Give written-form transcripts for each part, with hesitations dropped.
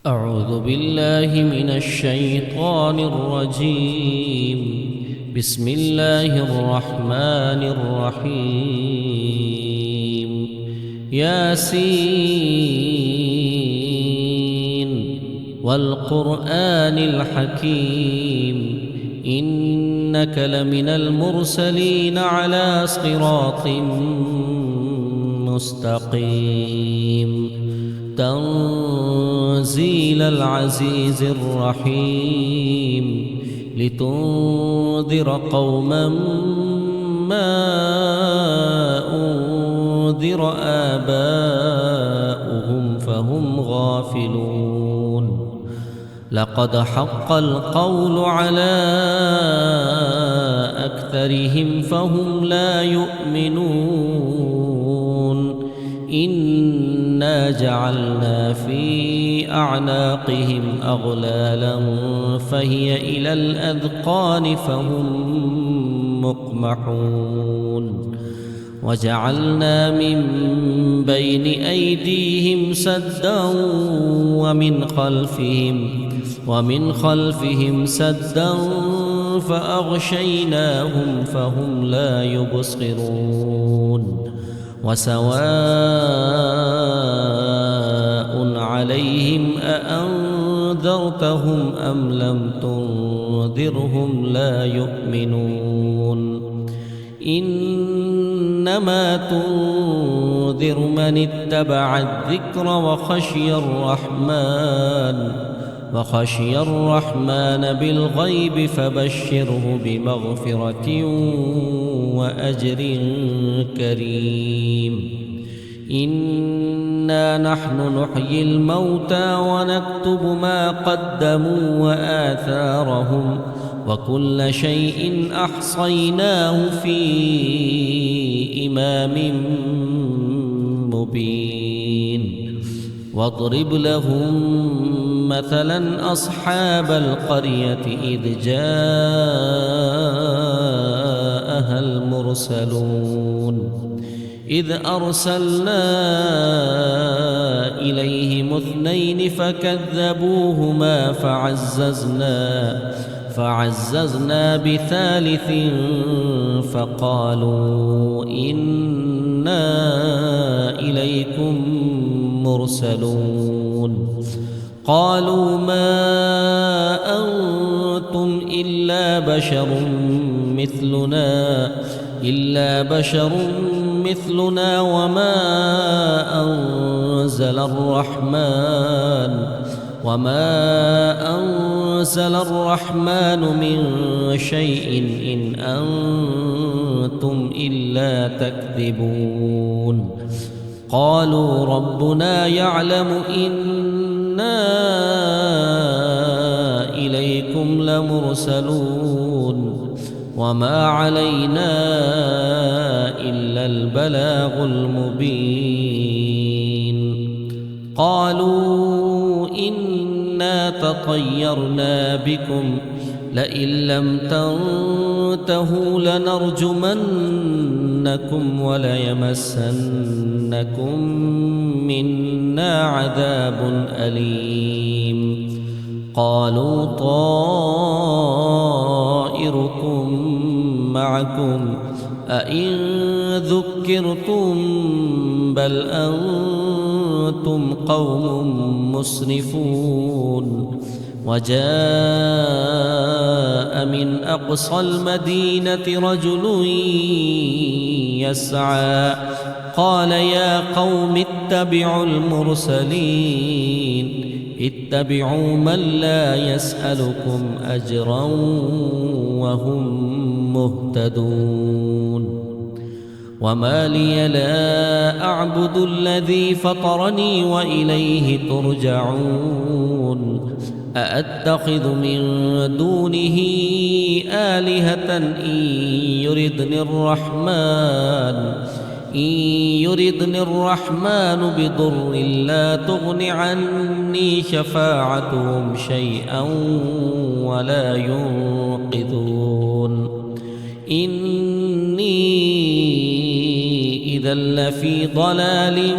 أعوذ بالله من الشيطان الرجيم. بسم الله الرحمن الرحيم. ياسين والقرآن الحكيم إنك لمن المرسلين على صراط مستقيم. تنزيل العزيز الرحيم لتنذر قوما ما أنذر آباؤهم فهم غافلون. لقد حق القول على أكثرهم فهم لا يؤمنون. إنا جعلنا في أعناقهم أغلالا فهي إلى الأذقان فهم مقمحون. وجعلنا من بين أيديهم سدا ومن خلفهم سدا فأغشيناهم فهم لا يبصرون. وسواء عليهم أأنذرتهم أم لم تنذرهم لا يؤمنون. إنما تنذر من اتبع الذكر وخشي الرحمن بالغيب فبشره بمغفرة وأجر كريم. إنا نحن نحيي الموتى ونكتب ما قدموا وآثارهم وكل شيء أحصيناه في إمام مبين. واضرب لهم مثلا أصحاب القرية إذ جاءها المرسلون إذ أرسلنا إليهم اثنين فكذبوهما فعززنا بثالث فقالوا إنا إليكم مرسلون. قالوا ما أنتم إلا بشر مثلنا وما أنزل الرحمن من شيء إن أنتم إلا تكذبون. قالوا ربنا يعلم إنا إليكم لمرسلون وما علينا إلا البلاغ المبين. قالوا إنا تطيرنا بكم لئن لم تنتهوا لنرجمنكم وليمسنكم منا عذاب أليم. قالوا طائركم معكم أئن ذكرتم بل أنتم قوم مسرفون. وجاء من أقصى المدينة رجل يسعى قال يا قوم اتبعوا المرسلين اتبعوا من لا يسألكم أجرا وهم مهتدون. وما لي لا أعبد الذي فطرني وإليه ترجعون. أأتخذ من دونه آلهة إن يردني الرحمن بضر لا تغن عني شفاعتهم شيئا ولا ينقذون. إني إذا لفي ضلال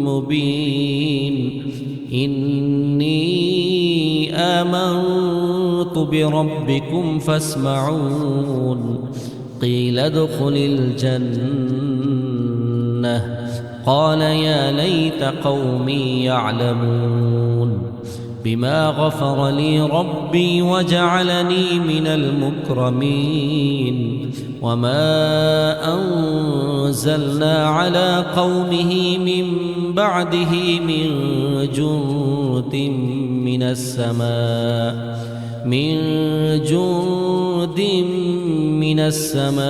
مبين. إني آمنت بربكم فاسمعون قيل ادخل الجنة قال يا ليت قومي يعلمون بما غفر لي ربي وجعلني من المكرمين وما أنزلنا على قومه من بعده من جند من السماء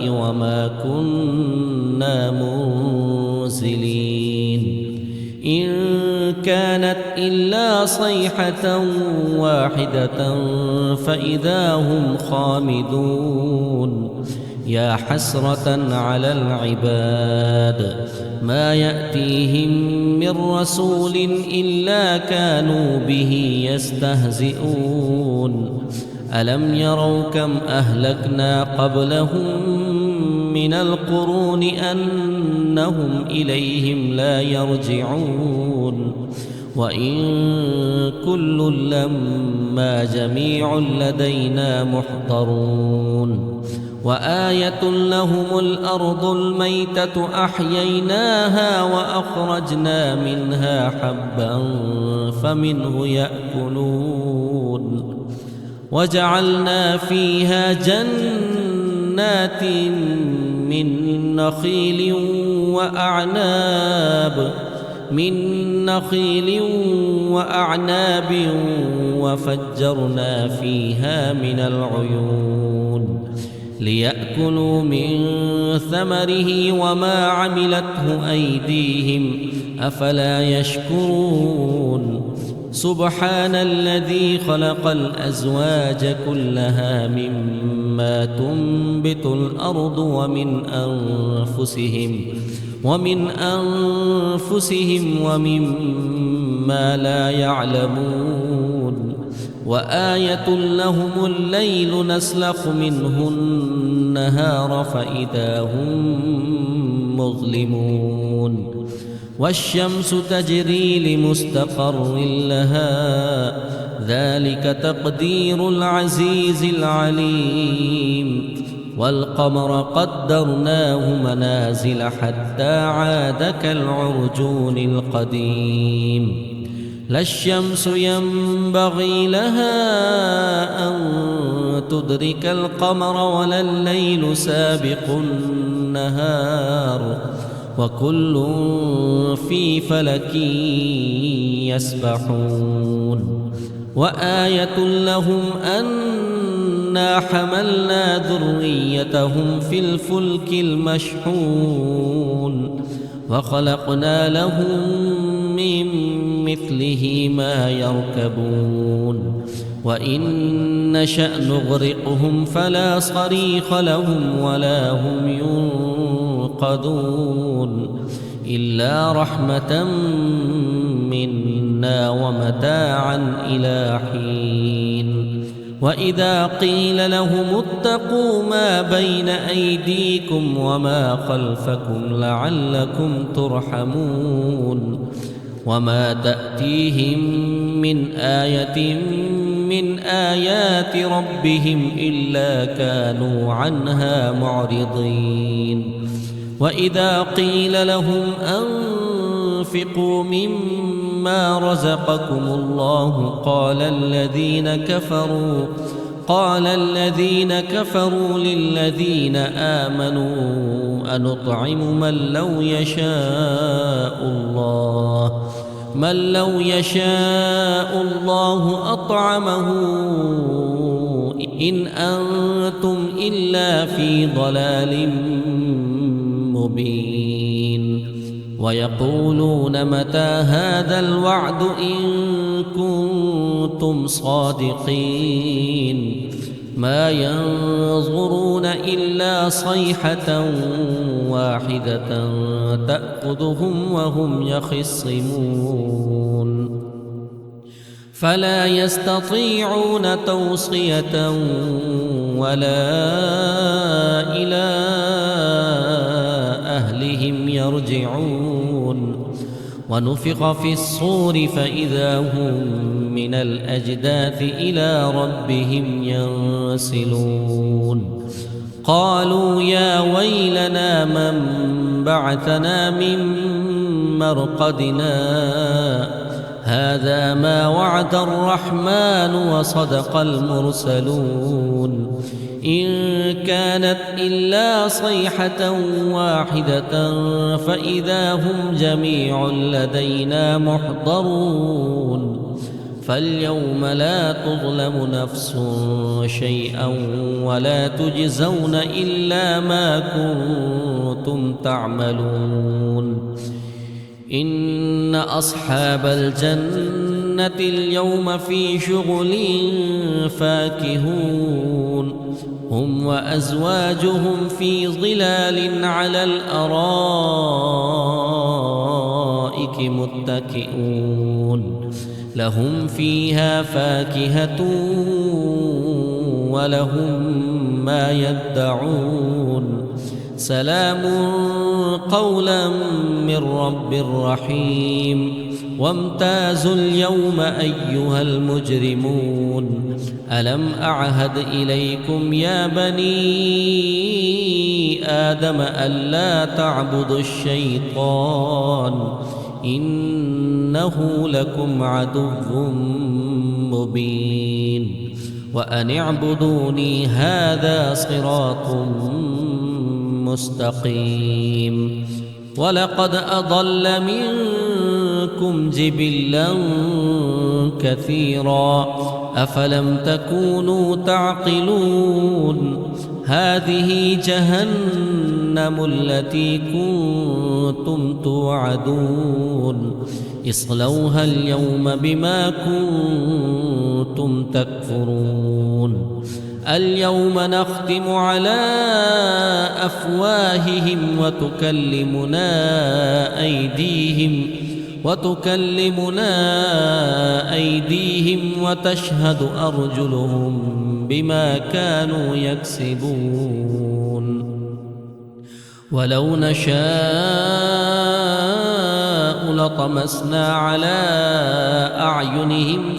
وما كنا منزلين إن كانت إلا صيحة واحدة فإذا هم خامدون يا حسرة على العباد ما يأتيهم من رسول إلا كانوا به يستهزئون ألم يروا كم أهلكنا قبلهم من القرون أنهم إليهم لا يرجعون وإن كل لما جميع لدينا محضرون وآية لهم الأرض الميتة أحييناها وأخرجنا منها حبا فمنه يأكلون وجعلنا فيها جنات من نخيل وأعناب وفجرنا فيها من العيون ليأكلوا من ثمره وما عملته أيديهم أفلا يشكرون سبحان الذي خلق الأزواج كلها مما تنبت الأرض ومن أنفسهم ومما لا يعلمون وآية لهم الليل نسلخ منه النهار فإذا هم مظلمون والشمس تجري لمستقر لها ذلك تقدير العزيز العليم والقمر قدرناه منازل حتى عاد كالعرجون القديم لا الشمس ينبغي لها أن تدرك القمر ولا الليل سابق النهار وكل في فلك يسبحون وآية لهم أنا حملنا ذريتهم في الفلك المشحون وخلقنا لهم من مثله ما يركبون وإن نشأ نغرقهم فلا صريخ لهم ولا هم ينقذون إلا رحمة منا ومتاعا إلى حين وإذا قيل لهم اتقوا ما بين أيديكم وما خلفكم لعلكم ترحمون وما تأتيهم من آية من آيات ربهم إلا كانوا عنها معرضين وإذا قيل لهم أنفقوا مما رزقكم الله قال الذين كفروا للذين آمنوا أنطعم من لو يشاء الله أطعمه إن أنتم إلا في ضلال مبين ويقولون متى هذا الوعد إن كنتم صادقين ما ينظرون إلا صيحة واحدة تأخذهم وهم يخصمون فلا يستطيعون توصية ولا إلى أهلهم يرجعون ونفخ في الصور فإذا هم من الأجداث إلى ربهم ينسلون قالوا يا ويلنا من بعثنا من مرقدنا هذا ما وعد الرحمن وصدق المرسلون إن كانت إلا صيحة واحدة فإذا هم جميع لدينا محضرون فاليوم لا تظلم نفس شيئا ولا تجزون إلا ما كنتم تعملون إن أصحاب الجنة اليوم في شغل فاكهون هم وأزواجهم في ظلال على الأرائك متكئون لهم فيها فاكهة ولهم ما يدعون سلام قولا من رب رحيم وامتازوا اليوم أيها المجرمون ألم أعهد إليكم يا بني آدم ألا تعبدوا الشيطان إنه لكم عدو مبين وأن اعبدوني هذا صراط مستقيم ولقد أضل منكم جبلا كثيرا أفلم تكونوا تعقلون هذه جهنم التي كنتم توعدون اصلوها اليوم بما كنتم تكفرون اليوم نختم على أفواههم وتكلمنا أيديهم وتشهد أرجلهم بما كانوا يكسبون ولو نشاء لطمسنا على أعينهم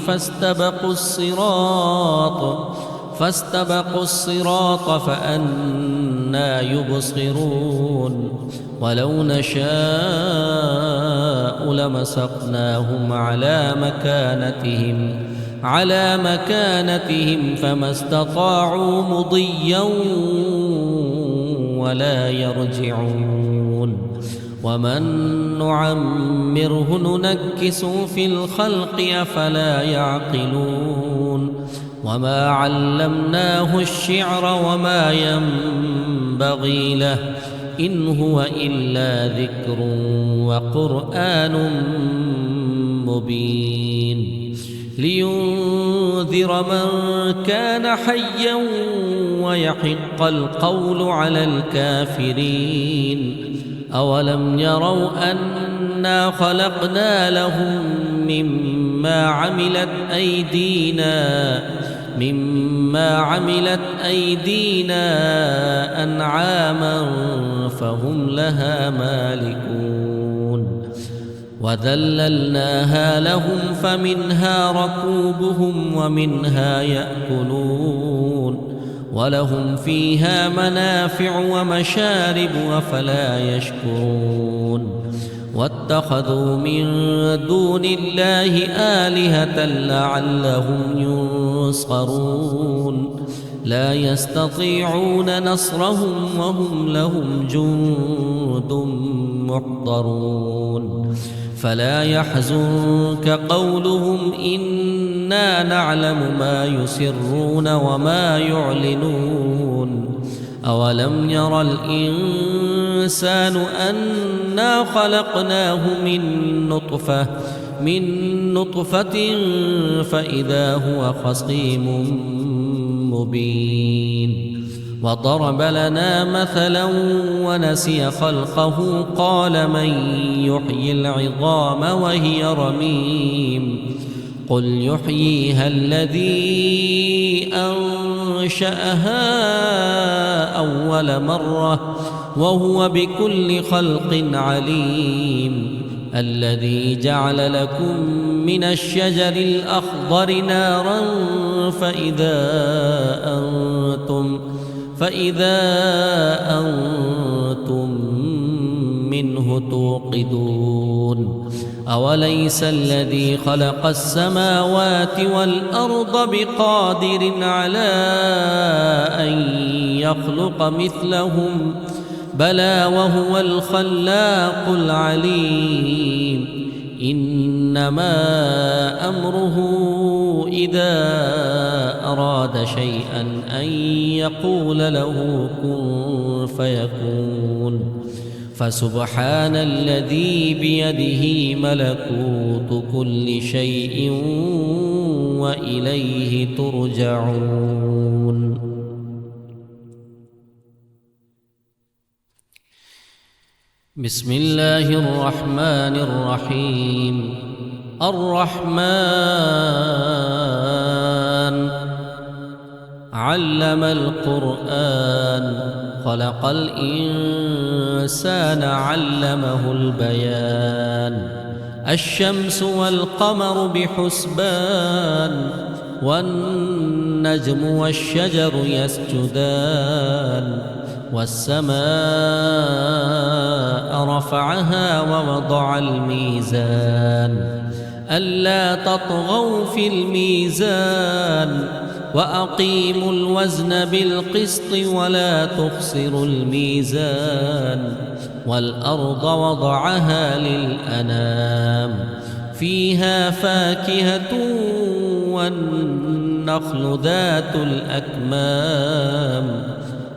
فاستبقوا الصراط فأنى يبصرون ولو نشاء لمسخناهم على مكانتهم فما استطاعوا مضيا ولا يرجعون ومن نعمره ننكسه في الخلق أفلا يعقلون وما علمناه الشعر وما ينبغي له إن هو إلا ذكر وقرآن مبين لينذر من كان حيا ويحق القول على الكافرين أولم يروا أنا خلقنا لهم مما عملت أيدينا أنعاما فهم لها مالكون وذللناها لهم فمنها ركوبهم ومنها يأكلون ولهم فيها منافع ومشارب أفلا يشكرون واتخذوا من دون الله آلهة لعلهم ينصرون لا يستطيعون نصرهم وهم لهم جند محضرون فلا يحزنك قولهم إنا نعلم ما يسرون وما يعلنون أولم ير الإنسان أنا خلقناه من نطفة فإذا هو خصيم مبين وضرب لنا مثلا ونسي خلقه قال من يحيي العظام وهي رميم قل يحييها الذي أنشأها أول مرة وهو بكل خلق عليم الذي جعل لكم من الشجر الأخضر نارا فإذا أنتم منه توقدون أوليس الذي خلق السماوات والأرض بقادر على أن يخلق مثلهم بلى وهو الخلاق العليم إنما أمره إذا أراد شيئا أن يقول له كن فيكون فسبحان الذي بيده ملكوت كل شيء وإليه ترجعون. بسم الله الرحمن الرحيم. الرحمن علم القرآن خلق الإنسان علمه البيان الشمس والقمر بحسبان والنجم والشجر يسجدان والسماء رفعها ووضع الميزان ألا تطغوا في الميزان وأقيموا الوزن بالقسط ولا تخسروا الميزان والأرض وضعها للأنام فيها فاكهة والنخل ذات الأكمام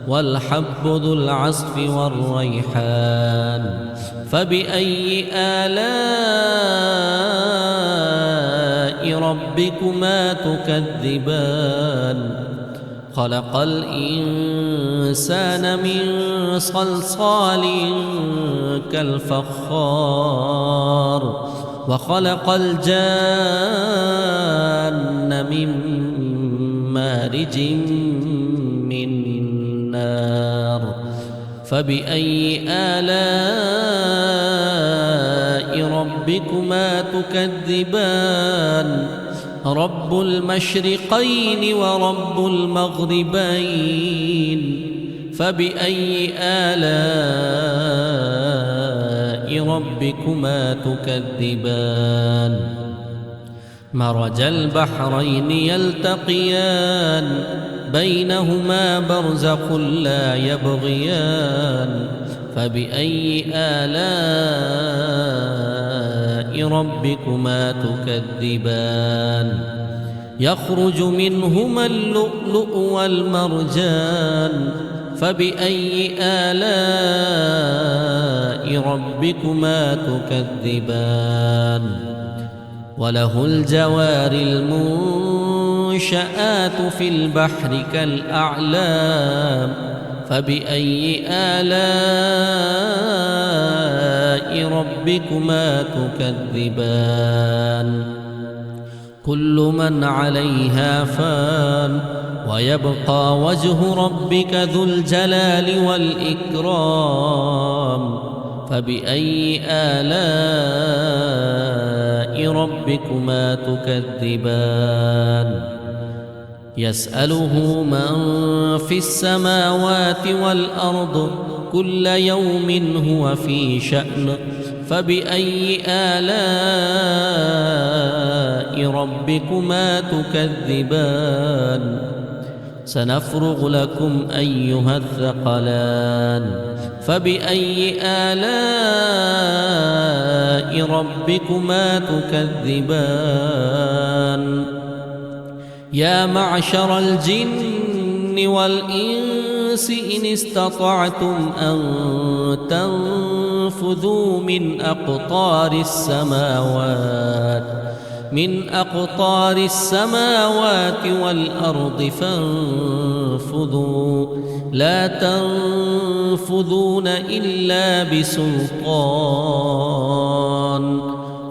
والحب ذو العصف والريحان فبأي آلاء ربكما تكذبان خلق الإنسان من صلصال كالفخار وخلق الجان من مارج من نار فبأي آلاء ربكما تكذبان رب المشرقين ورب المغربين فبأي آلاء ربكما تكذبان مرج البحرين يلتقيان بينهما برزخ لا يبغيان فبأي آلاء ربكما تكذبان يخرج منهما اللؤلؤ والمرجان فبأي آلاء ربكما تكذبان وله الجوار المنشآت في البحر كالأعلام فبأي آلاء ربكما تكذبان كل من عليها فان ويبقى وجه ربك ذو الجلال والإكرام فبأي آلاء ربكما تكذبان يسأله من في السماوات والأرض كل يوم هو في شأن فبأي آلاء ربكما تكذبان سنفرغ لكم أيها الثقلان فبأي آلاء ربكما تكذبان يا معشر الجن والإنس إن استطعتم أن تنفذوا من أقطار السماوات والأرض فانفذوا لا تنفذون إلا بسلطان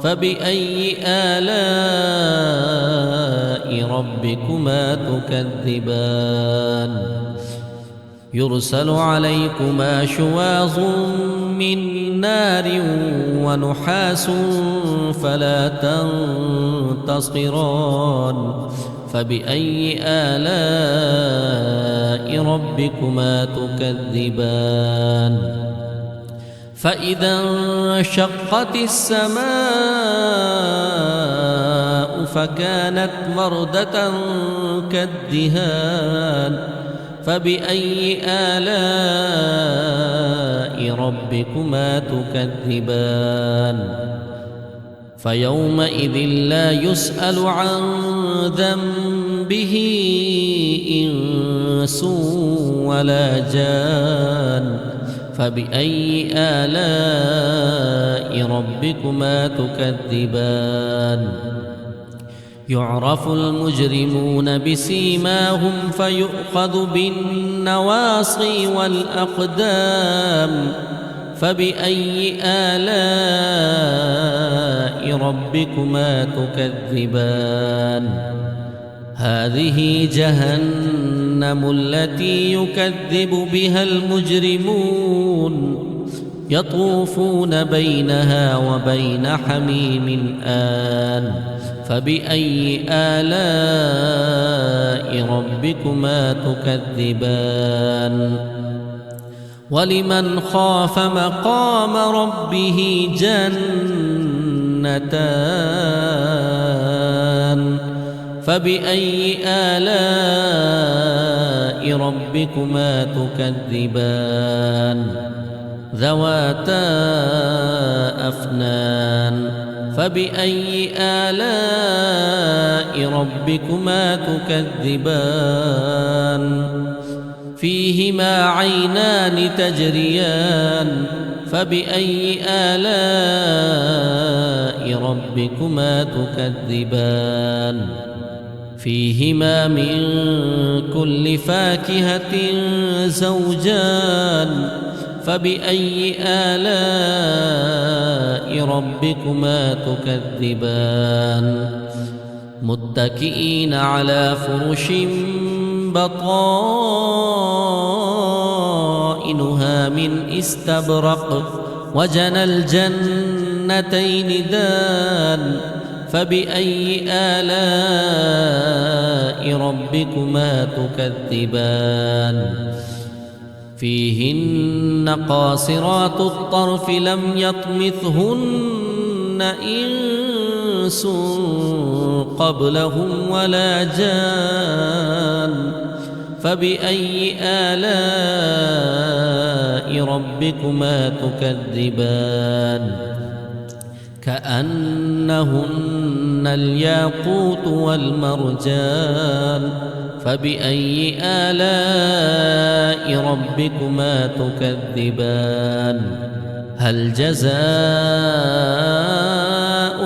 فبأي آلاء ربكما تكذبان يرسل عليكما شواظ من نار ونحاس فلا تنتصران فبأي آلاء ربكما تكذبان فإذا انشقت السماء فكانت وردة كالدهان فبأي آلاء ربكما تكذبان فيومئذ لا يسأل عن ذنبه إنس ولا جان فبأي آلاء ربكما تكذبان يعرف المجرمون بسيماهم فيؤخذ بالنواصي والأقدام فبأي آلاء ربكما تكذبان هذه جهنم التي يكذب بها المجرمون يطوفون بينها وبين حميم آن فبأي آلاء ربكما تكذبان ولمن خاف مقام ربه جنتان فبأي آلاء ربكما تكذبان ذواتا أفنان فبأي آلاء ربكما تكذبان فيهما عينان تجريان فبأي آلاء ربكما تكذبان فيهما من كل فاكهة زوجان فبأي آلاء ربكما تكذبان متكئين على فرش بطائنها من استبرق وجنى الجنتين دان فبأي آلاء ربكما تكذبان فيهن قاصرات الطرف لم يطمثهن إنس قبلهم ولا جان فبأي آلاء ربكما تكذبان كأنهن الياقوت والمرجان فبأي آلاء ربكما تكذبان هل جزاء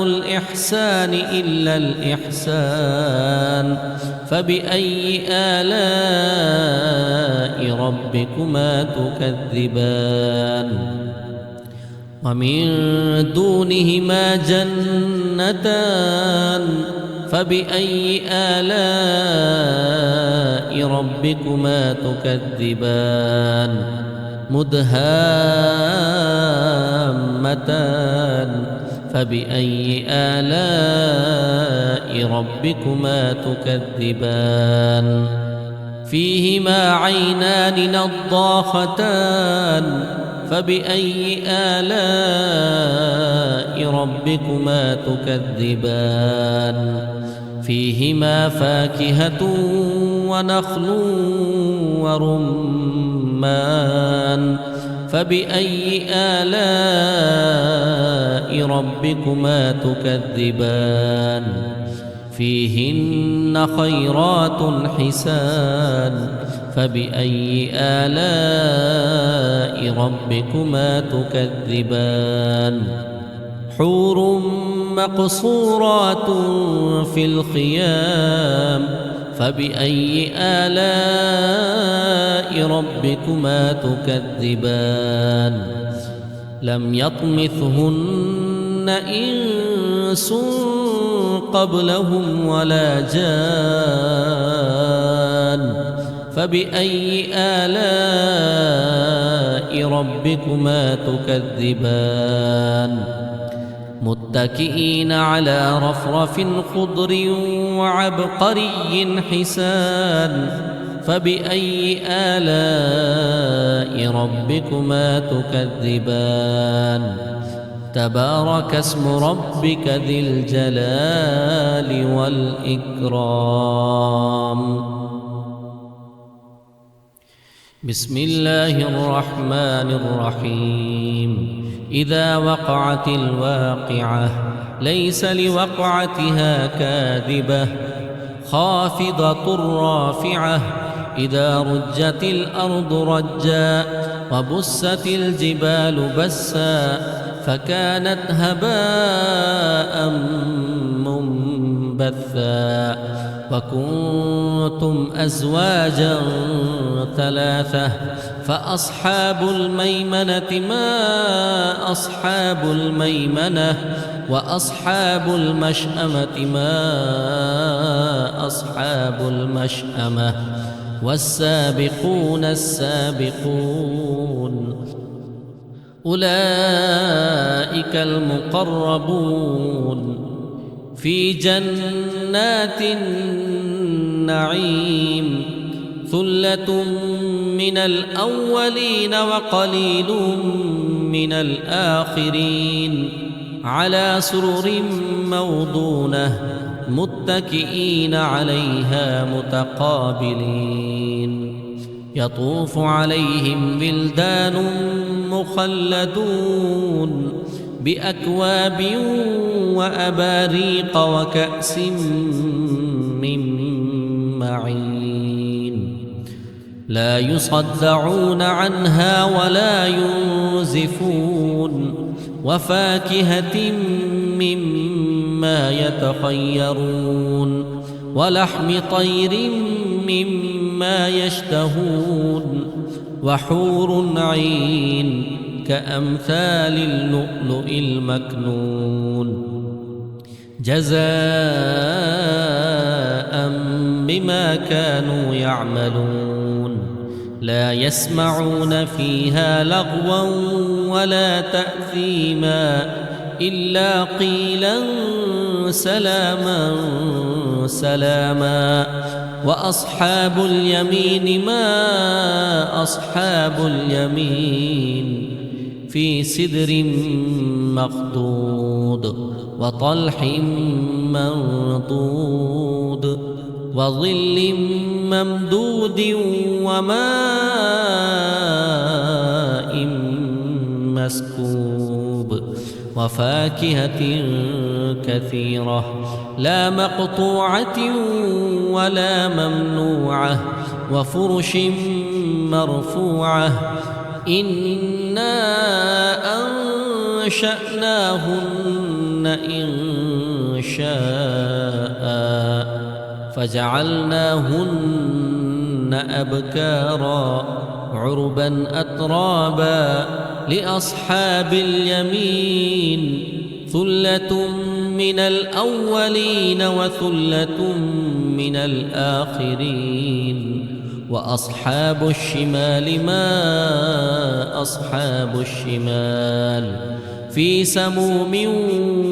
الإحسان إلا الإحسان فبأي آلاء ربكما تكذبان ومن دونهما جنتان فبأي آلاء ربكما تكذبان مدهامتان فبأي آلاء ربكما تكذبان فيهما عينان نضاختان فبأي آلاء ربكما تكذبان فيهما فاكهة ونخل ورمان فبأي آلاء ربكما تكذبان فيهن خيرات حسان فبأي آلاء ربكما تكذبان حور مقصورات في الخيام فبأي آلاء ربكما تكذبان لم يطمثهن إنس قبلهم ولا جان فبأي آلاء ربكما تكذبان متكئين على رفرف خضر وعبقري حسان فبأي آلاء ربكما تكذبان تبارك اسم ربك ذي الجلال والإكرام. بسم الله الرحمن الرحيم. إذا وقعت الواقعة ليس لوقعتها كاذبة خافضة رافعة إذا رجت الأرض رجا وبست الجبال بسا فكانت هباء منبثا وكنتم أزواجا ثلاثة فأصحاب الميمنة ما أصحاب الميمنة وأصحاب المشأمة ما أصحاب المشأمة والسابقون السابقون أولئك المقربون في جنات النعيم ثلة من الأولين وقليل من الآخرين على سرر موضونة متكئين عليها متقابلين يطوف عليهم ولدان مخلدون بأكواب وأباريق وكأس من معين لا يصدعون عنها ولا ينزفون وفاكهة مما يتخيرون ولحم طير مما يشتهون وحور عين كأمثال اللؤلؤ المكنون جزاء بما كانوا يعملون لا يسمعون فيها لغوا ولا تأثيما إلا قيلا سلاما سلاما وأصحاب اليمين ما أصحاب اليمين في سدر مخضود وطلح منضود وظل ممدود وماء مسكوب وفاكهة كثيرة لا مقطوعة ولا ممنوعة وفرش مرفوعة إنا أنشأناهن إن شاء فجعلناهن أبكارا عربا أترابا لأصحاب اليمين ثلة من الأولين وثلة من الآخرين وأصحاب الشمال ما أصحاب الشمال في سموم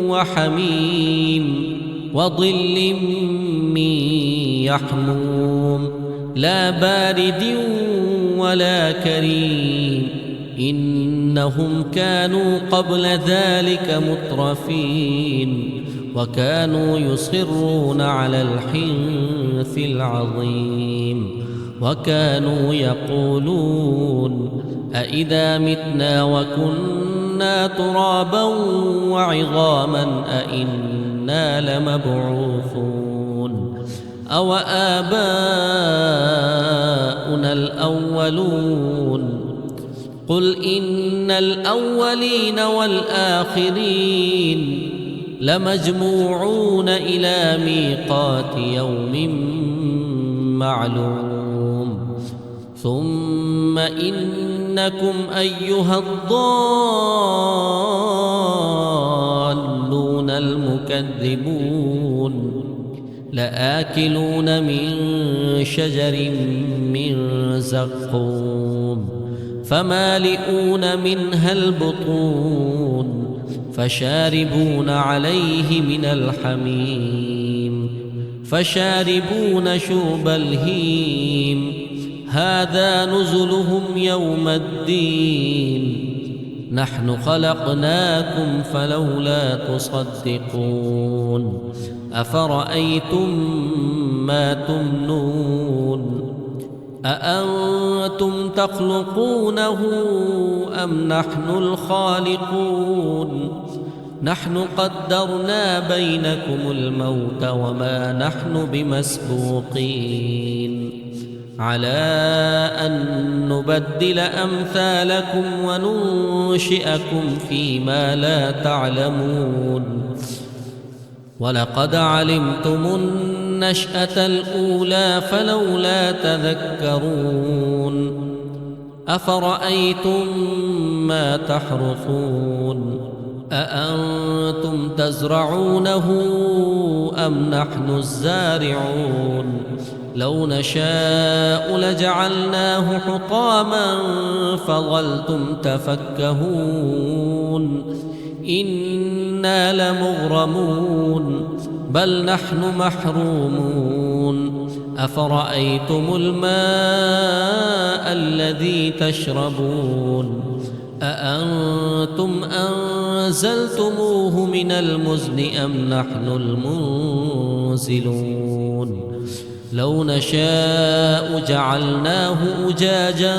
وحميم وظل من يحموم لا بارد ولا كريم إنهم كانوا قبل ذلك مترفين وكانوا يصرون على الحنث العظيم وكانوا يقولون أإذا متنا وكنا ترابا وعظاما أإنا لمبعوثون أو آباؤنا الأولون قل إن الأولين والآخرين لمجموعون إلى ميقات يوم معلوم ثم إنكم أيها الضالون المكذبون لآكلون من شجر من زقوم فمالئون منها البطون فشاربون عليه من الحميم فشاربون شرب الهيم هذا نزلهم يوم الدين نحن خلقناكم فلولا تصدقون أفرأيتم ما تمنون أأنتم تخلقونه أم نحن الخالقون نحن قدرنا بينكم الموت وما نحن بمسبوقين على أن نبدل أمثالكم وننشئكم فيما لا تعلمون ولقد علمتم النشأة الأولى فلولا تذكرون أفرأيتم ما تحرثون أأنتم تزرعونه أم نحن الزارعون لو نشاء لجعلناه حطاما فظلتم تفكهون إنا لمغرمون بل نحن محرومون أفرأيتم الماء الذي تشربون أأنتم أنزلتموه من المزن أم نحن المنزلون لو نشاء جعلناه أجاجا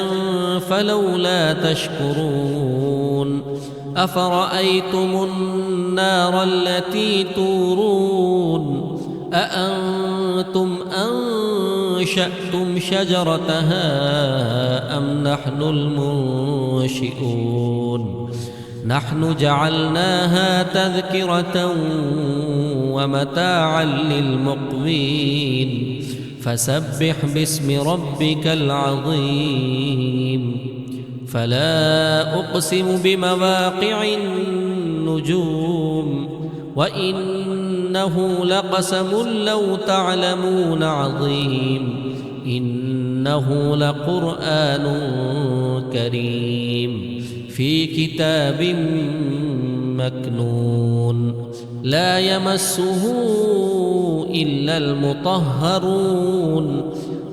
فلولا تشكرون أفرأيتم النار التي تورون أأنتم أنشأتم شجرتها أم نحن المنشئون نحن جعلناها تذكرة ومتاعا للمقوين فسبح باسم ربك العظيم فلا أقسم بمواقع النجوم وإنه لقسم لو تعلمون عظيم إنه لقرآن كريم في كتاب مكنون لا يمسه إلا المطهرون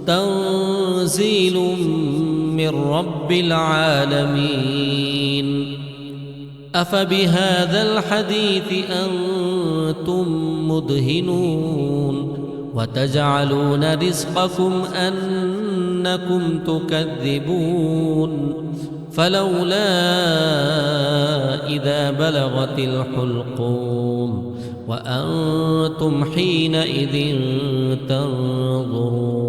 تنزيل من رب العالمين أفبهذا الحديث أنتم مدهنون وتجعلون رزقكم أنكم تكذبون فلولا إذا بلغت الحلقوم وأنتم حينئذ تنظرون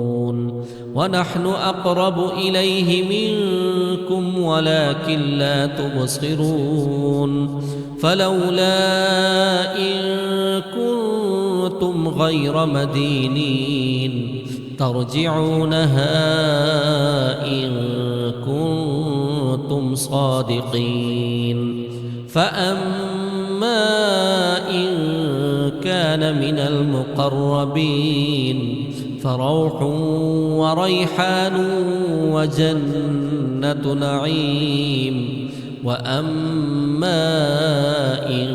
ونحن أقرب إليه منكم ولكن لا تبصرون فلولا إن كنتم غير مدينين ترجعونها إن كنتم صادقين فأما إن كان من المقربين فروح وريحان وجنة نعيم وأما إن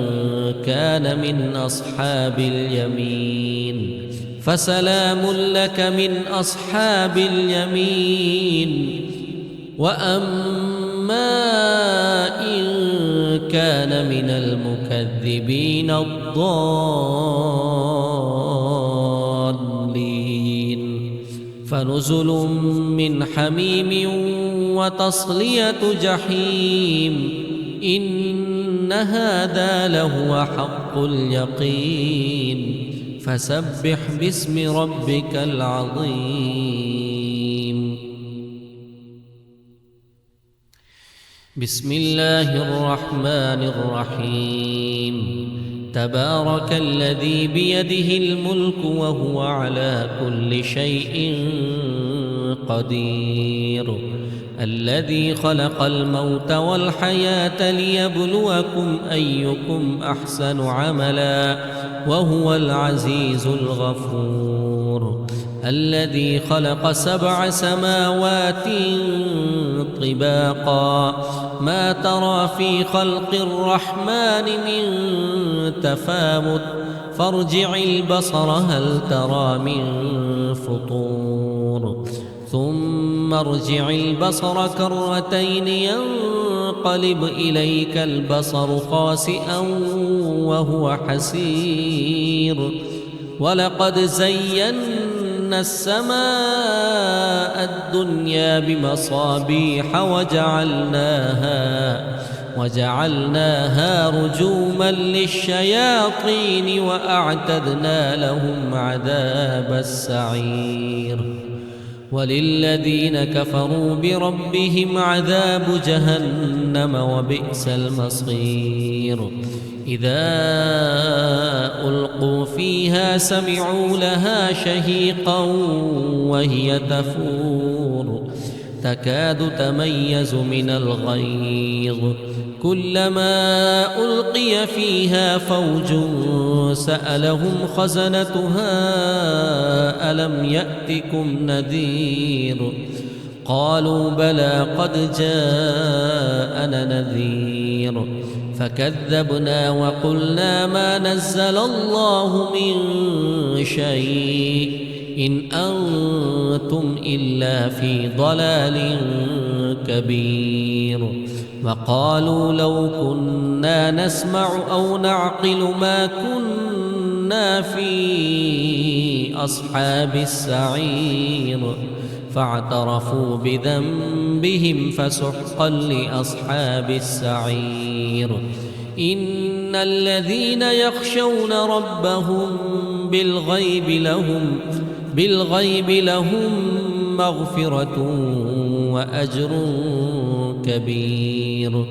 كان من أصحاب اليمين فسلام لك من أصحاب اليمين وأما إن كان من المكذبين الضالين فنزل من حميم وتصلية جحيم إن هذا لهو حق اليقين فسبح باسم ربك العظيم بسم الله الرحمن الرحيم تبارك الذي بيده الملك وهو على كل شيء قدير الذي خلق الموت والحياة ليبلوكم أيكم أحسن عملا وهو العزيز الغفور الذي خلق 7 سماوات طباقا ما ترى في خلق الرحمن من تفاوت فارجع البصر هل ترى من فطور ثم ارجع البصر كرتين ينقلب إليك البصر خاسئا وهو حسير لقد زينا السماء الدنيا بمصابيح وجعلناها رجوما للشياطين وأعتدنا لهم عذاب السعير وللذين كفروا بربهم عذاب جهنم وبئس المصير إذا ألقوا فيها سمعوا لها شهيقا وهي تفور تكاد تميز من الغيظ كلما ألقي فيها فوج سألهم خزنتها ألم يأتكم نذير قالوا بلى قد جاءنا نذير فكذبنا وقلنا ما نزل الله من شيء إن أنتم إلا في ضلال كبير وقالوا لو كنا نسمع أو نعقل ما كنا في أصحاب السعير فاعترفوا بذنبهم فسحقا لأصحاب السعير إن الذين يخشون ربهم بالغيب لهم مغفرة وأجر كبير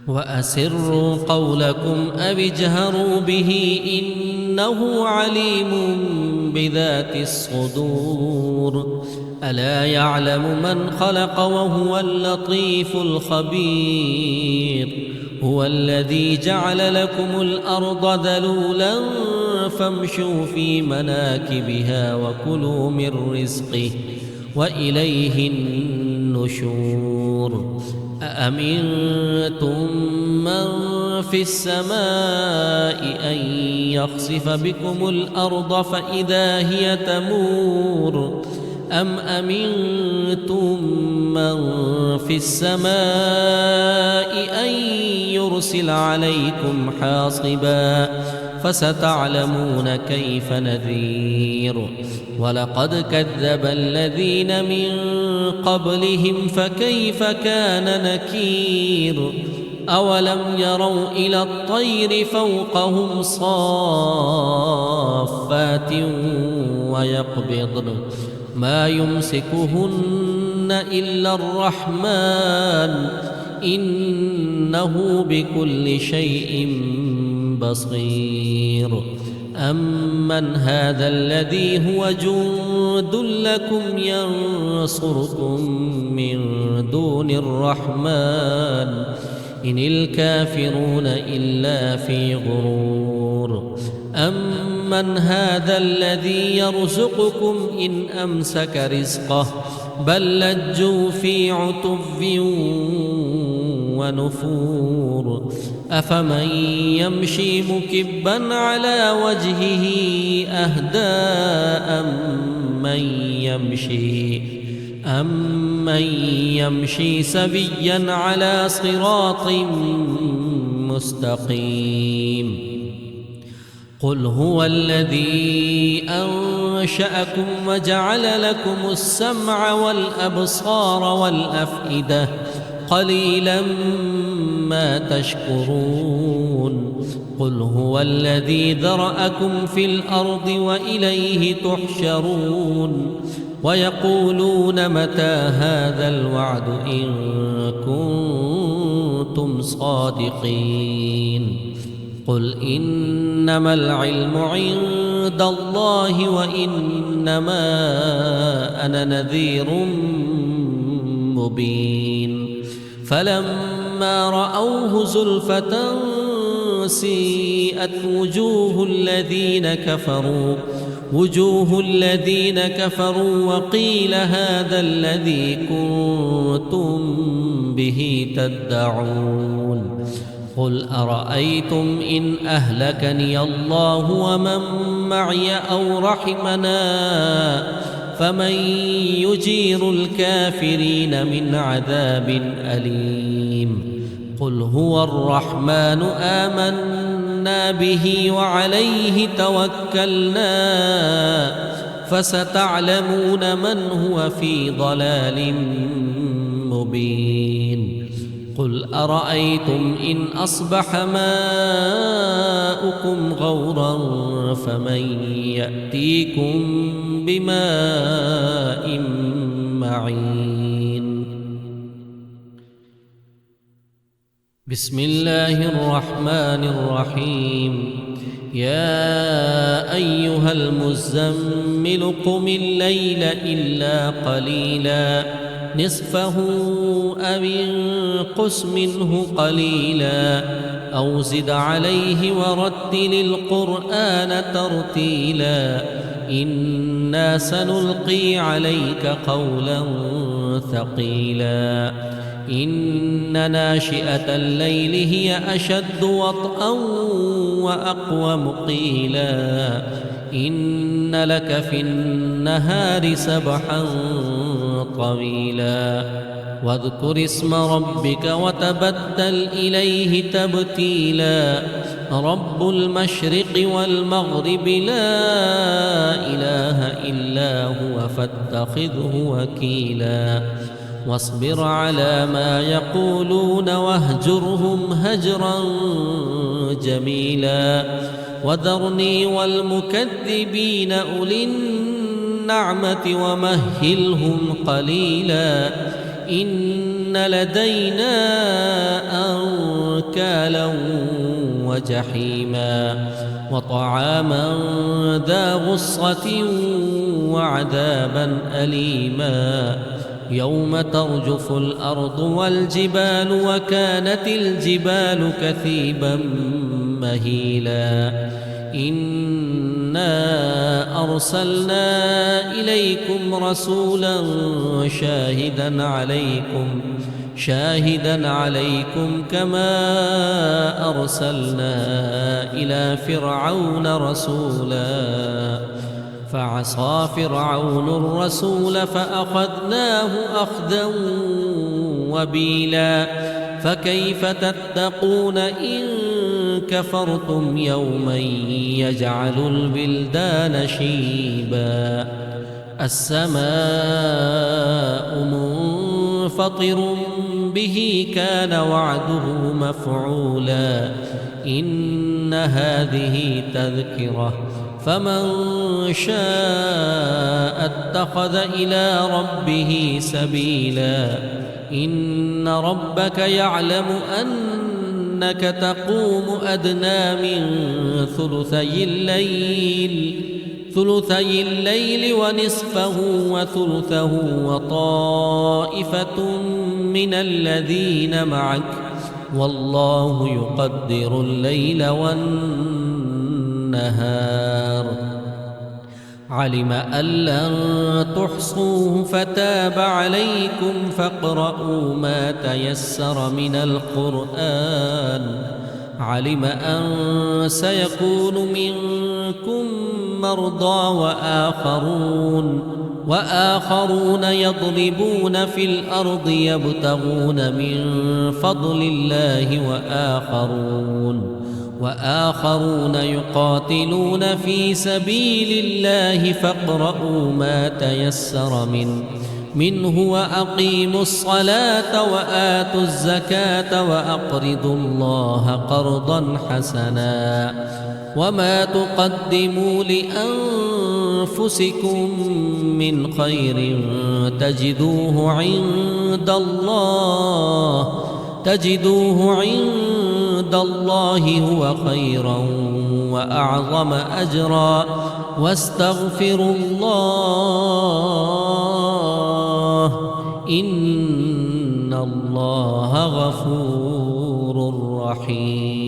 وأسروا قولكم أو اجهروا به إنه عليم بذات الصدور ألا يعلم من خلق وهو اللطيف الخبير هو الذي جعل لكم الأرض ذلولا فامشوا في مناكبها وكلوا من رزقه وإليه النشور أأمنتم من في السماء أن يخسف بكم الأرض فإذا هي تمور أم أمنتم من في السماء أن يرسل عليكم حاصبا فستعلمون كيف نذير ولقد كذب الذين من قبلهم فكيف كان نكير أولم يروا إلى الطير فوقهم صافات ويقبضن ما يمسكهن إلا الرحمن إنه بكل شيء بصير أمن هذا الذي هو جند لكم ينصركم من دون الرحمن إن الكافرون إلا في غرور أمن هذا الذي يرزقكم إن أمسك رزقه بل لجوا في عتو ونفور أفمن يمشي مكبا على وجهه أهدى أمن يمشي سبيا على صراط مستقيم قل هو الذي أنشأكم وجعل لكم السمع والأبصار والأفئدة قليلا ما تشكرون قل هو الذي ذرأكم في الأرض وإليه تحشرون ويقولون متى هذا الوعد إن كنتم صادقين قل إنما العلم عند الله وإنما أنا نذير مبين فلما رأوه زلفة سيئت وجوه الذين كفروا وقيل هذا الذي كنتم به تدعون قل أرأيتم إن أهلكني الله ومن معي أو رحمنا فمن يجير الكافرين من عذاب أليم قل هو الرحمن آمنا به وعليه توكلنا فستعلمون من هو في ضلال مبين قل أرأيتم إن أصبح ماؤكم غورا فمن يأتيكم بماء معين بسم الله الرحمن الرحيم يا أيها المزمل قم الليل إلا قليلا نصفه أو انقص منه قليلا أو زد عليه ورتل القرآن ترتيلا إنا سنلقي عليك قولا ثقيلا إن ناشئة الليل هي أشد وطئا وأقوم قيلا إن لك في النهار سبحا طويلا واذكر اسم ربك وتبتل إليه تبتيلا رب المشرق والمغرب لا إله إلا هو فاتخذه وكيلا واصبر على ما يقولون واهجرهم هجرا جميلا وذرني والمكذبين أولي النعمة ومهلهم قليلا إن لدينا أنكالا وجحيما وطعاما ذا غصة وعذابا أليما يوم ترجف الأرض والجبال وكانت الجبال كثيبا مهيلا إنا أرسلنا إليكم رسولا شاهدا عليكم كما أرسلنا إلى فرعون رسولا فعصى فرعون الرسول فأخذناه أخذا وبيلا فكيف تتقون إن كفرتم يوما يجعل البلدان شيبا السماء منفطر به كان وعده مفعولا إن هذه تذكرة فمن شاء اتخذ إلى ربه سبيلا إن ربك يعلم أنك تقوم أدنى من ثلثي الليل ونصفه وثلثه وطائفة من الذين معك والله يقدر الليل والنهار علم أن لن تحصوه فتاب عليكم فاقرؤوا ما تيسر من القرآن علم أن سيكون منكم مرضى وآخرون يضربون في الأرض يبتغون من فضل الله وآخرون يقاتلون في سبيل الله فاقرؤوا ما تيسر منه وأقيموا الصلاة وآتوا الزكاة وأقرضوا الله قرضا حسنا وما تقدموا لأنفسكم من خير تجدوه عند الله هو خيرا وأعظم أجرا واستغفروا الله إن الله غفور رحيم